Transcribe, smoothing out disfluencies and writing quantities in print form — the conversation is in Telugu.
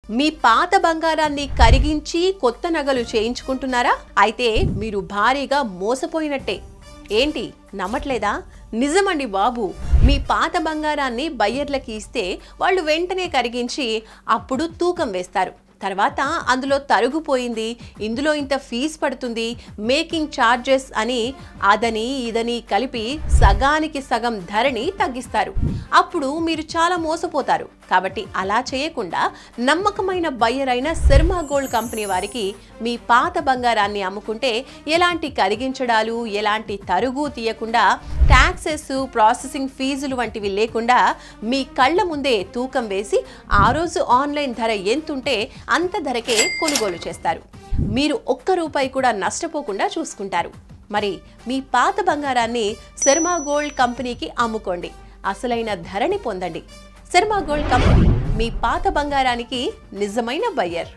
మీ పాత బంగారాన్ని కరిగించి కొత్త నగలు చేయించుకుంటున్నారా? అయితే మీరు భారీగా మోసపోయినట్టే. ఏంటి నమ్మట్లేదా? నిజమండి బాబు. మీ పాత బంగారాన్ని బయ్యర్లకి ఇస్తే వాళ్ళు వెంటనే కరిగించి అప్పుడు తూకం వేస్తారు. తర్వాత అందులో తరుగుపోయింది, ఇందులో ఇంత ఫీజు పడుతుంది, మేకింగ్ ఛార్జెస్ అని అదని ఇదని కలిపి సగానికి సగం ధరని తగ్గిస్తారు. అప్పుడు మీరు చాలా మోసపోతారు. కాబట్టి అలా చేయకుండా నమ్మకమైన బయ్యర్ అయిన శర్మా గోల్డ్ కంపెనీ వారికి మీ పాత బంగారాన్ని అమ్ముకుంటే ఎలాంటి కరిగించడాలు, ఎలాంటి తరుగు తీయకుండా, ట్యాక్సెస్, ప్రాసెసింగ్ ఫీజులు వంటివి లేకుండా మీ కళ్ళ ముందే తూకం వేసి ఆ రోజు ఆన్లైన్ ధర ఎంతుంటే అంత ధరకే కొనుగోలు చేస్తారు. మీరు ఒక్క రూపాయి కూడా నష్టపోకుండా చూసుకుంటారు. మరి మీ పాత బంగారాన్ని శర్మా గోల్డ్ కంపెనీకి అమ్ముకోండి. అసలైన ధరని పొందండి. శర్మా గోల్డ్ కంపెనీ మీ పాత బంగారానికి నిజమైన బయ్యర్.